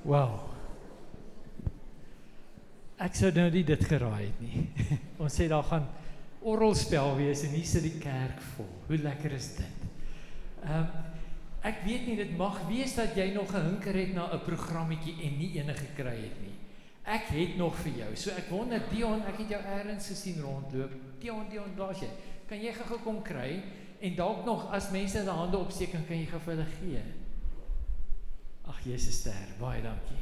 Wow. Ek sou nou nie dit geraai het nie. Ons sê daar gaan orgelspel wees en hier sit die kerk vol. Hoe lekker is dit? Ek weet nie, dit mag wees dat jy nog gehinker het na 'n programmetjie en nie enige gekry het nie. Ek het nog vir jou. So ek wonder, Dion, ek het jou eers gesien rondloop. Dion, daar's jy. Kan jy gou kom kry en dalk nog as mense hulle hande opsteek, kan jy gou vir hulle gee. Ag, Jesus ster. Baie dankie.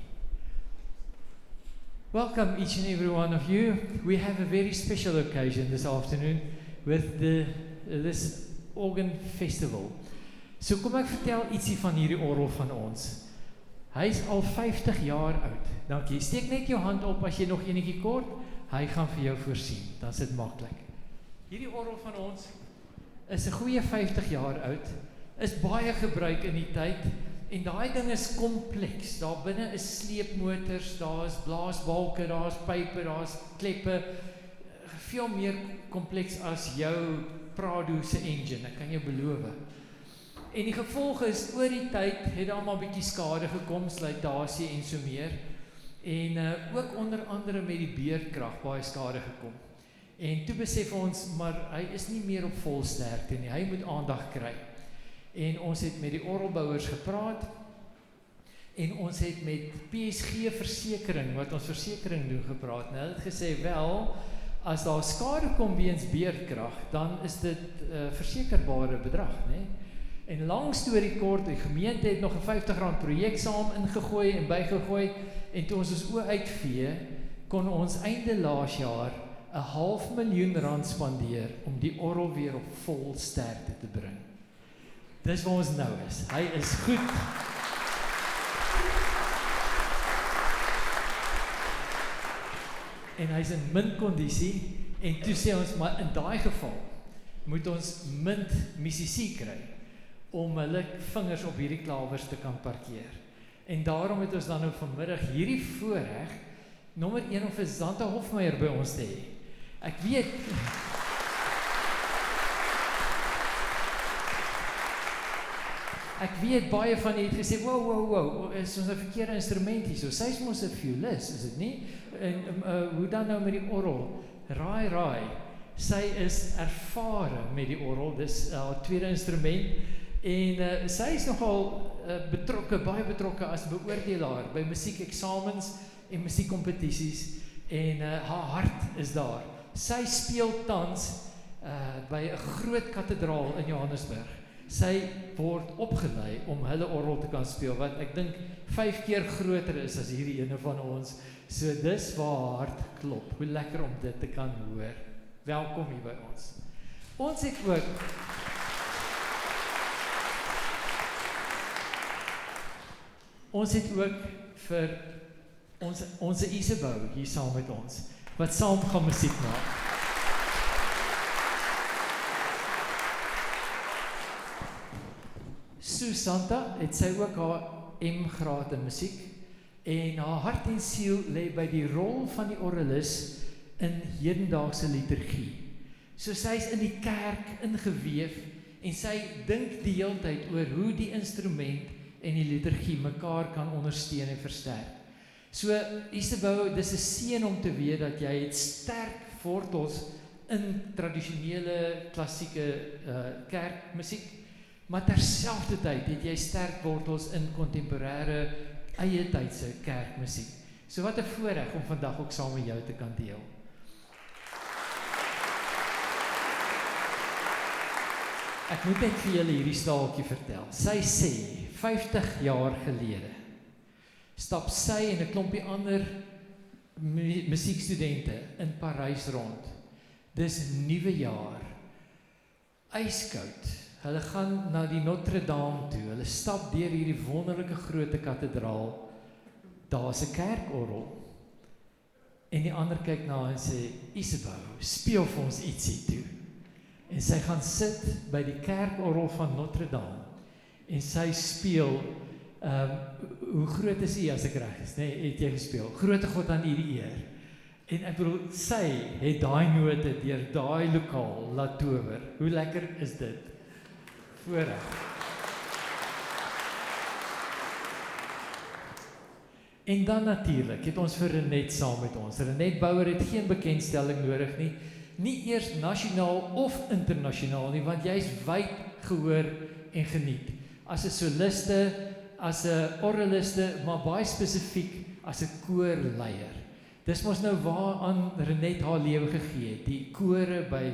Welcome each and every one of you. We have a very special occasion this afternoon with this organ festival. So kom ek vertel ietsie van hierdie orgel van ons. Hy is al 50 jaar oud. Dankie. Steek net jou hand op as jy nog enetjie kort. Hy gaan vir jou voorsien. Dan is dit maklik. Hierdie orgel van ons is 'n goeie 50 jaar oud. Is baie gebruik in die tyd. En daai ding is kompleks. Daar binne is sleepmotors, daar is blaasbalke, daar is pype, daar is kleppe. Veel meer kompleks as jou Prado se engine, ek kan jou beloof. En die gevolg is, oor die tyd het daar maar bietjie skade gekom, slytasie en so meer. En ook onder andere met die beerdkrag baie skade gekom. En toe besef ons, maar hy is nie meer op volsterkte nie, hy moet aandag kry. En ons het met die orgelbouers gepraat en ons het met PSG Versekering, wat ons versekering doen, gepraat. Nou, hulle het gesê, wel, as daar skade kom weens beerdkrag, dan is dit versekerbare bedrag, né? En lang storie kort, die gemeente het nog 'n R50 projek saam ingegooi en bygegooi, en toe ons oë uitvee, kon ons einde laas jaar R500,000 spandeer om die orgel weer op vol sterkte te bring. Dis waar ons nou is. Hy is goed. En hy is in min kondisie, en toe sê ons, maar in daai geval, moet ons mint musisie kry, om hulle vingers op hierdie klawers te kan parkeer. En daarom het ons dan nou vanmiddag hierdie voorreg, nommer 1 om vir Zanta Hofmeyer by ons te hê. Ek weet baie van die het gesê, wow, is ons 'n verkeerde instrument hier so. Sy is mos 'n violis, is dit nie? En hoe dan nou met die orgel? Raai. Sy is ervare met die orgel, dis haar tweede instrument. En sy is nogal baie betrokke as beoordelaar by musiekeksamens en musiekkompetisies. En haar hart is daar. Sy speel tans by 'n groot kathedraal in Johannesburg. Sy word opgelei om hulle orgel te kan speel, wat ek dink 5 keer groter is as hierdie ene van ons. So dis waar haar hart klop. Hoe lekker om dit te kan hoor. Welkom hier by ons. Ons het ook vir ons Isabel hier saam met ons, wat saam gaan musiek maak. Susanta het sy ook haar M-graad in musiek, en haar hart en siel lê by die rol van die orgelis in hedendaagse liturgie. So sy is in die kerk ingeweef, en sy dink die hele tyd oor hoe die instrument en die liturgie mekaar kan ondersteun en versterk. So, Isabel, dis 'n seën om te weet dat jy het sterk wortels in tradisionele klassieke kerkmusiek, maar terselfdertyd het jy sterk wortels in kontemporêre eie tydse kerkmusiek. So wat 'n voorreg om vandag ook saam met jou te kan deel. Ek moet net vir julle hierdie staaltjie vertel. Sy sê, 50 jaar gelede, stap sy en 'n klompie ander musiekstudente in Parys rond. Dis nuwe jaar. Yskoud. Hulle gaan na die Notre Dame toe. Hulle stap deur hierdie wonderlike groot kathedraal. Daar's 'n kerkorgel. En die ander kyk na haar en sê, Isabel, speel vir ons ietsie toe. En sy gaan sit by die kerkorgel van Notre Dame. En sy speel, hoe groot is U as ek reg is, nee, het jy gespeel? Grote God aan U die eer. En ek bedoel, sy het daai note deur daai lokaal laat tower. Hoe lekker is dit? Voorreg. En dan natuurlik het ons vir Renet saam met ons. Renet Bouwer het geen bekendstelling nodig nie. Nie eers nasionaal of internasionaal nie, want jy is wyd gehoor en geniet. As 'n soliste, as 'n orgeliste, maar baie spesifiek as 'n koorleier. Dis mos nou waaraan Renet haar lewe gegee het, die kore by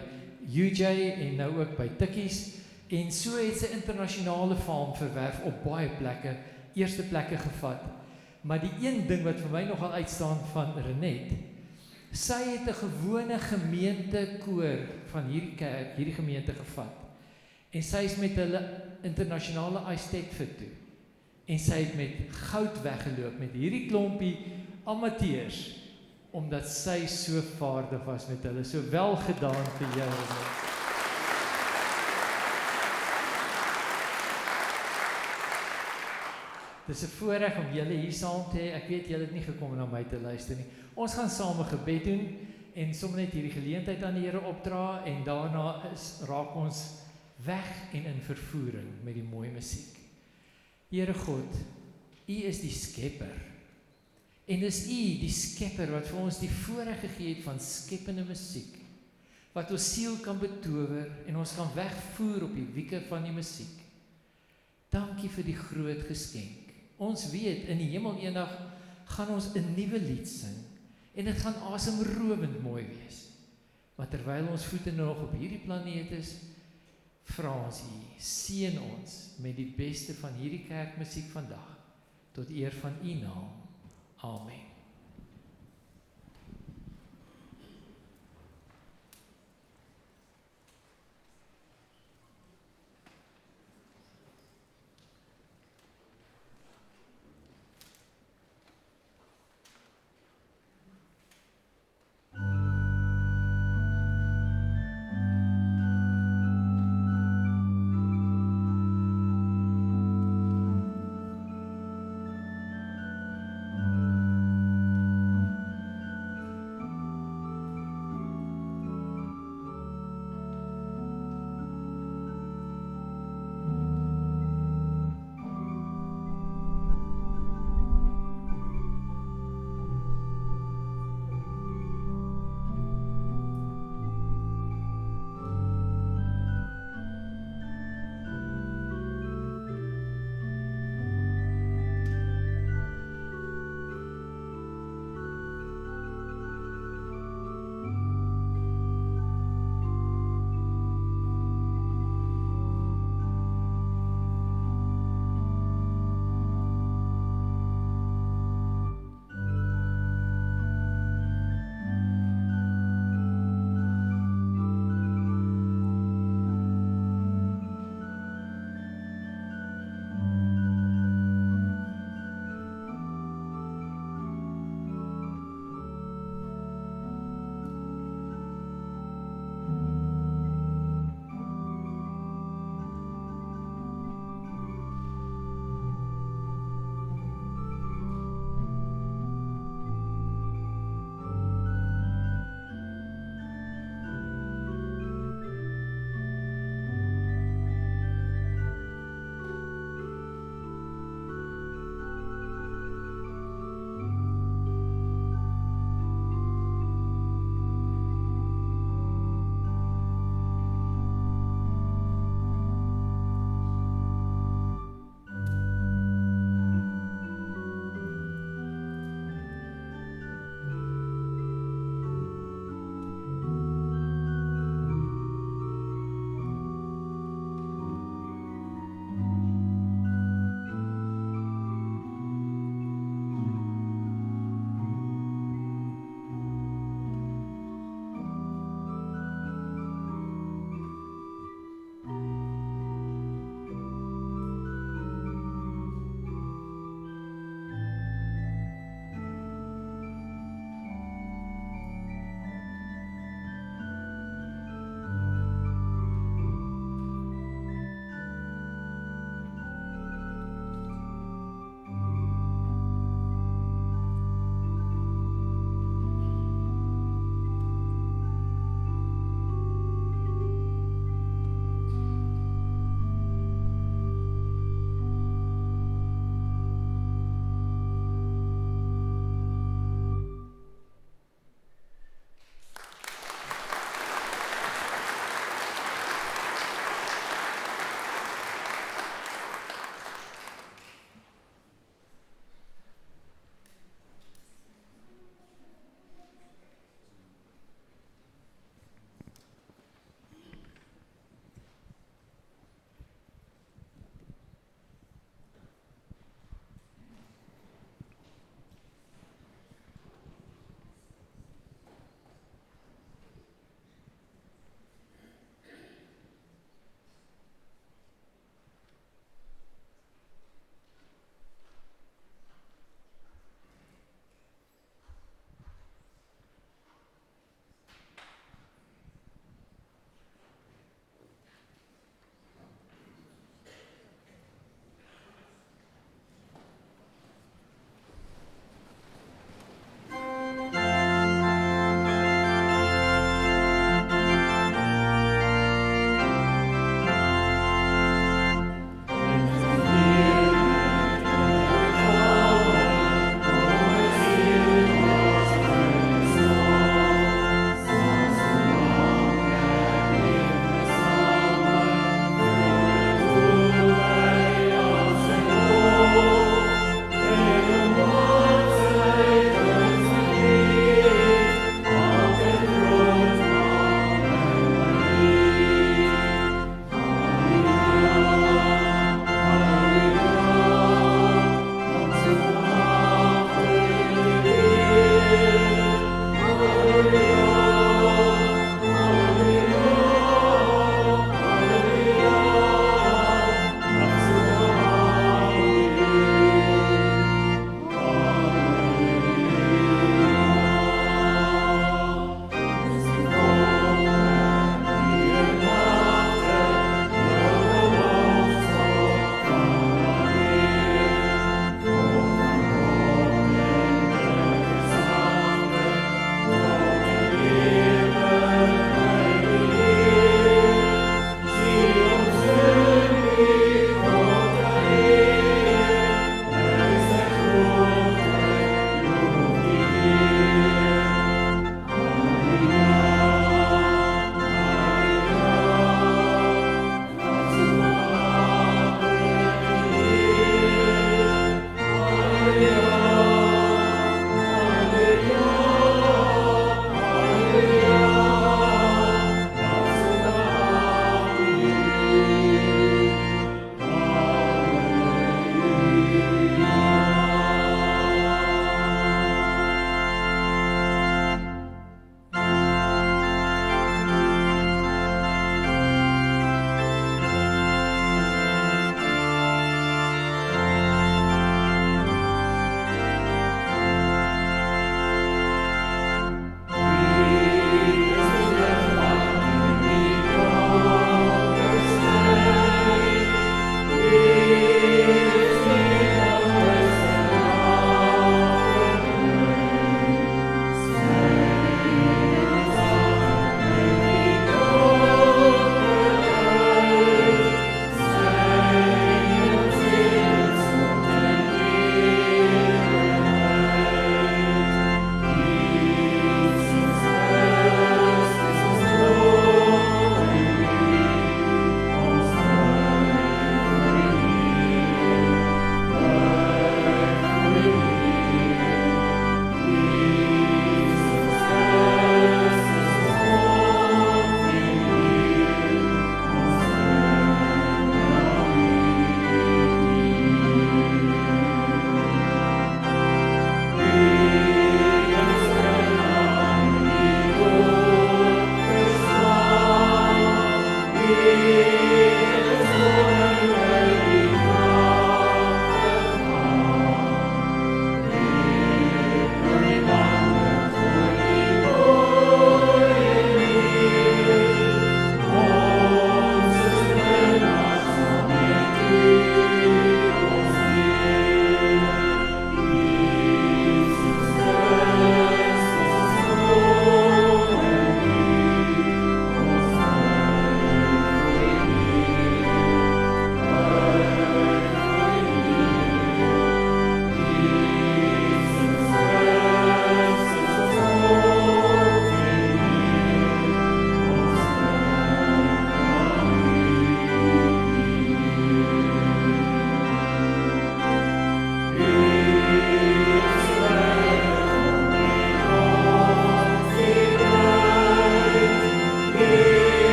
UJ en nou ook by Tikkies, en so het sy internasionale faam verwerf op baie plekke, eerste plekke gevat. Maar die een ding wat vir my nogal uitstaan van Renet, sy het 'n gewone gemeentekoor van hierdie kerk, hierdie gemeente gevat. En sy is met hulle internasionale Eisteddford toe. En sy het met goud weggeloop met hierdie klompie amateurs, omdat sy so vaardig was met hulle. So wel gedaan vir jou. Dis 'n voorreg om julle hier saam te hê. Ek weet julle het nie gekom om na my te luister nie. Ons gaan saam 'n gebed doen en sommer net hierdie geleentheid aan die Here opdra en daarna raak ons weg en in vervoering met die mooi musiek. Here God, U is die skepper. En dis U, die skepper, wat vir ons die voorreg gegee het van skepende musiek, wat ons siel kan betower en ons kan wegvoer op die wieke van die musiek. Dankie vir die groot geskenk. Ons weet, in die hemel eendag gaan ons 'n nuwe lied sing, en dit gaan asemrowend mooi wees. Maar terwyl ons voete nog op hierdie planeet is, vra ons U, seën ons met die beste van hierdie kerkmusiek vandag, tot eer van U naam. Amen.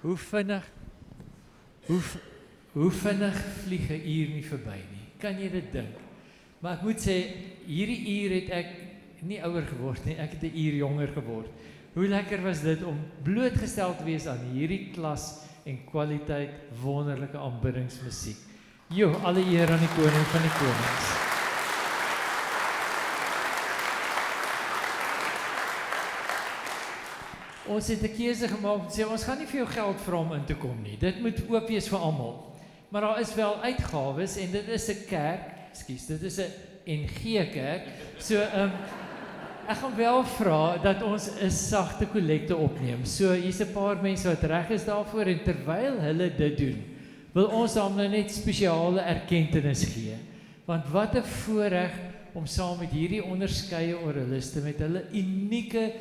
Hoe vinnig, hoe vinnig vlieg 'n uur nie verby nie. Kan jy dit dink? Maar ek moet sê, hierdie uur het ek nie ouer geword nie, ek het 'n uur jonger geword. Hoe lekker was dit om blootgestel te wees aan hierdie klas en kwaliteit wonderlike aanbiddingsmusiek. Jo, alle eer aan die koning van die konings. Ons het 'n keuse gemaak om te sê, ons gaan nie vir jou geld vra om in te kom nie. Dit moet oop wees vir almal. Maar daar is wel uitgawes en dit is 'n kerk, dit is 'n NG kerk. So, ek gaan wel vra dat ons 'n sagte kollekte opneem. So, hier's 'n paar mense wat reg is daarvoor en terwyl hulle dit doen, wil ons dan nou net spesiale erkenning gee. Want wat 'n voorreg om saam met hierdie onderskeie oraliste met hulle unieke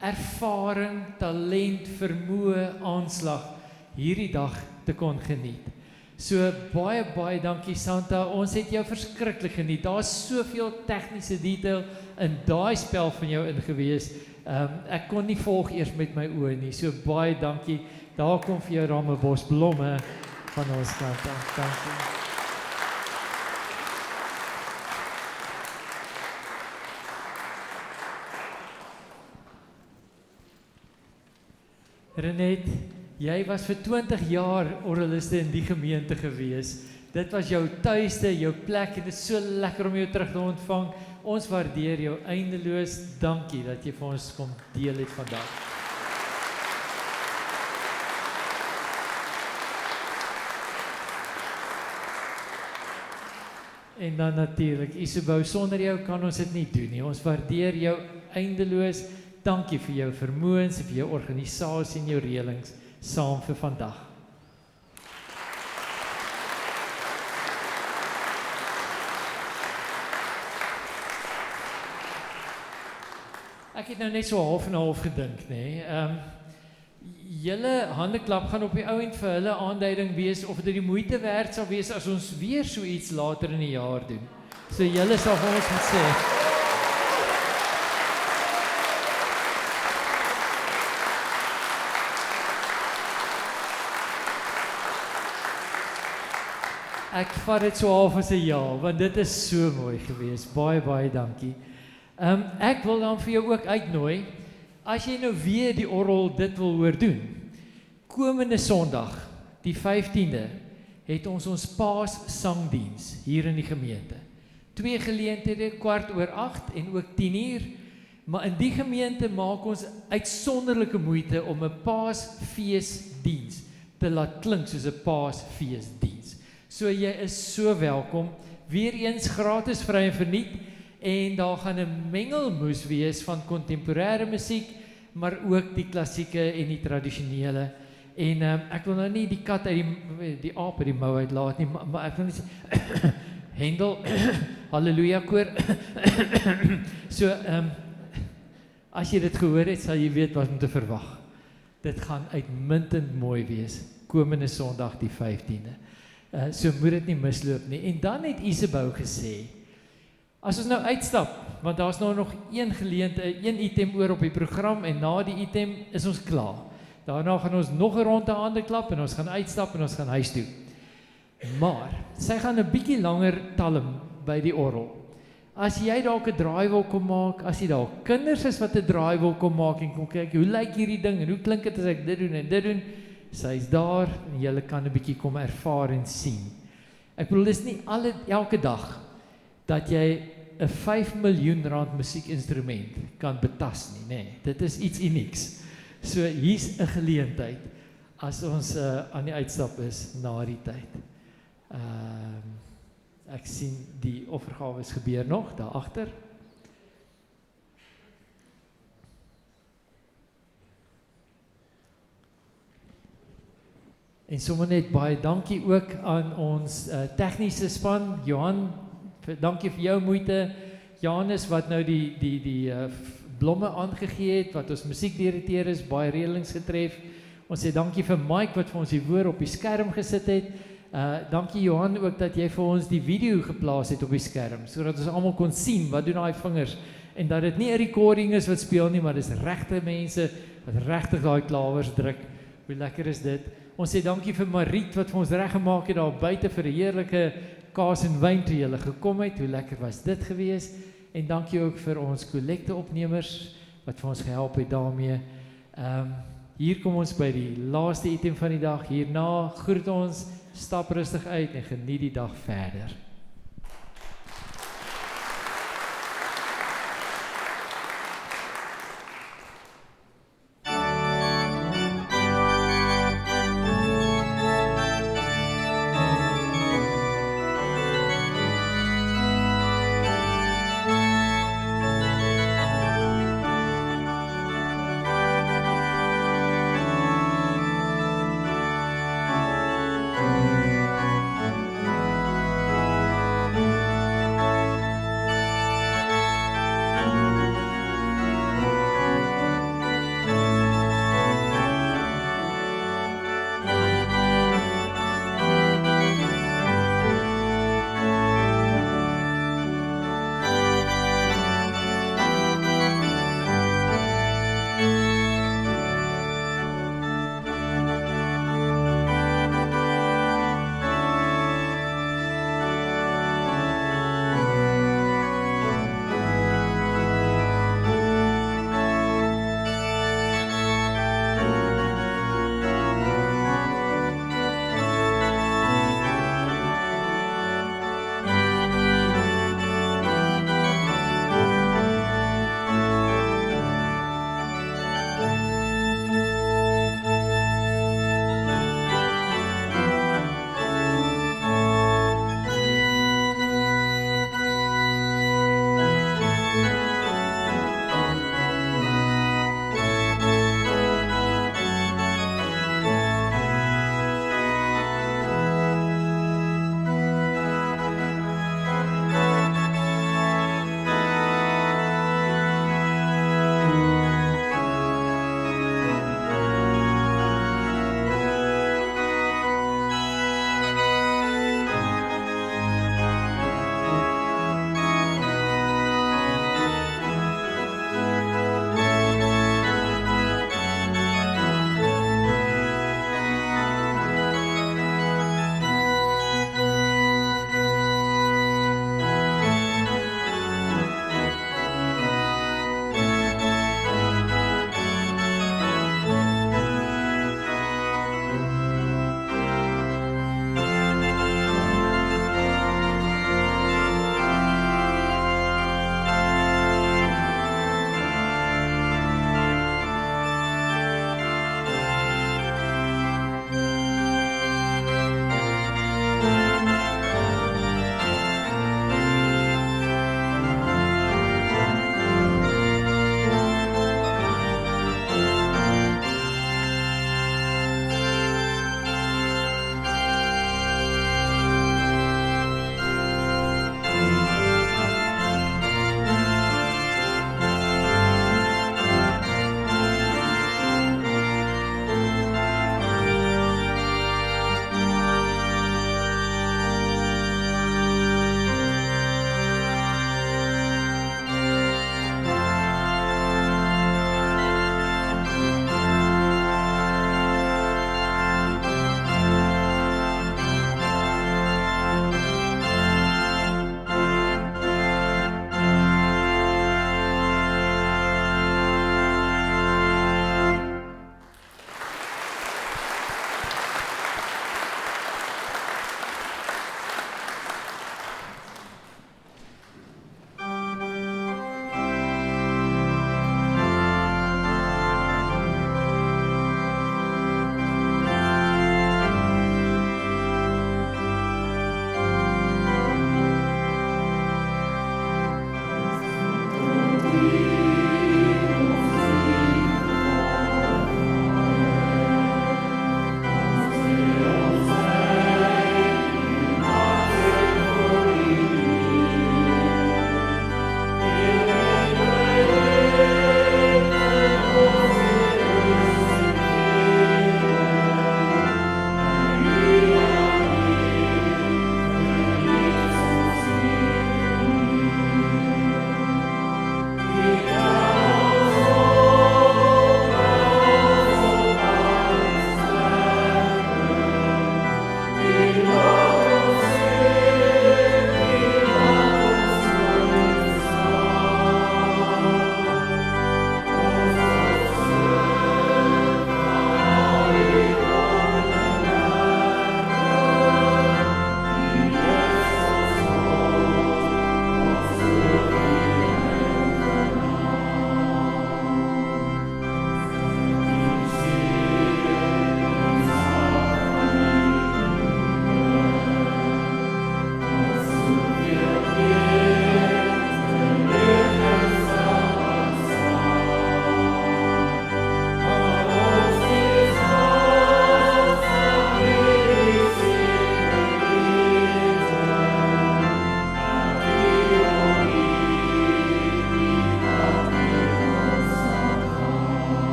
ervaring, talent, vermoë, aanslag hierdie dag te kon geniet. So baie dankie Santa, ons het jou verskriklik geniet. Daar's soveel tegniese detail in daai spel van jou ingewees. Ek kon nie volg eers met my oë nie. So baie dankie. Daar kom vir jou daar 'n bos blomme van ons kant af. Dankie. Renet, jy was vir 20 jaar oraliste in die gemeente gewees. Dit was jou tuiste, jou plek en dit is so lekker om jou terug te ontvang. Ons waardeer jou eindeloos. Dankie dat jy vir ons kom deel het vandag. En dan natuurlik, Isabel, sonder jou kan ons dit nie doen nie. Ons waardeer jou eindeloos. Dankie vir jou vermoëns, vir jou organisasie en jou reëlings saam vir vandag. Ek het nou net so half en half gedink, nê. Julle handeklap gaan op die ou end vir hulle aanduiding wees of dit die moeite werd sal wees as ons weer so iets later in die jaar doen. So julle sal vir ons moet sê. Ek vat dit so half as 'n ja, want dit is so mooi gewees. Baie dankie. Ek wil dan vir jou ook uitnooi, as jy nou weer die orgel dit wil hoor doen, komende Sondag, die 15de, het ons Paas sangdiens hier in die gemeente. 2 geleenthede, 8:15 en ook 10:00, maar in die gemeente maak ons uitsonderlike moeite om 'n Paasfeesdiens te laat klink soos 'n Paasfeesdiens. So jy is so welkom, weer eens gratis, vry en verniet, en daar gaan 'n mengelmoes wees van kontemporêre musiek, maar ook die klassieke en die tradisionele. En ek wil nou nie die kat uit die aap uit die mou uitlaat nie, maar ek wil net sê, Hendel, halleluja koor. So, as jy dit gehoor het, sal jy weet wat om te verwag. Dit gaan uitmuntend mooi wees, komende Sondag die 15de. So moet dit nie misloop nie. En dan het Isabel gesê, as ons nou uitstap, want daar's nou nog een item oor op die program, en na die item is ons klaar. Daarna gaan ons nog 'n ronde hande klap, en ons gaan uitstap, en ons gaan huis toe. Maar, sy gaan 'n bietjie langer talm by die orgel. As jy dalk 'n draai wil kom maak, as jy dalk kinders is wat 'n draai wil kom maak, en kom kyk, hoe lyk hierdie ding, en hoe klink dit as ek dit doen en dit doen, sy is daar, en julle kan 'n bietjie kom ervaar en sien. Ek bedoel, dis nie elke dag, dat jy 'n 5 miljoen rand musiekinstrument kan betas nie, nee, dit is iets unieks. So, hier's 'n geleentheid, as ons aan die uitstap is, na die tyd. Ek sien die offergawes gebeur nog, daar agter. En sommer net baie dankie ook aan ons tegniese span, Johan, dankie vir jou moeite, Janus wat nou die blomme aangegee het, wat ons musiekdirekteur is, baie reëlings getref. Ons sê dankie vir Mike wat vir ons die woord op die skerm gesit het. Dankie Johan ook dat jy vir ons die video geplaas het op die skerm, sodat ons almal kon sien wat doen daai vingers, en dat dit nie 'n recording is wat speel nie, maar dis regte mense wat regtig daai klawers druk Hoe lekker is dit? Ons sê dankie vir Mariet wat vir ons reggemaak het daar buite vir 'n heerlike kaas en wyn toe julle gekom het. Hoe lekker was dit gewees? En dankie ook vir ons kollekteopnemers wat vir ons gehelp het daarmee. Hier kom ons by die laaste item van die dag. Hierna groet ons, stap rustig uit en geniet die dag verder.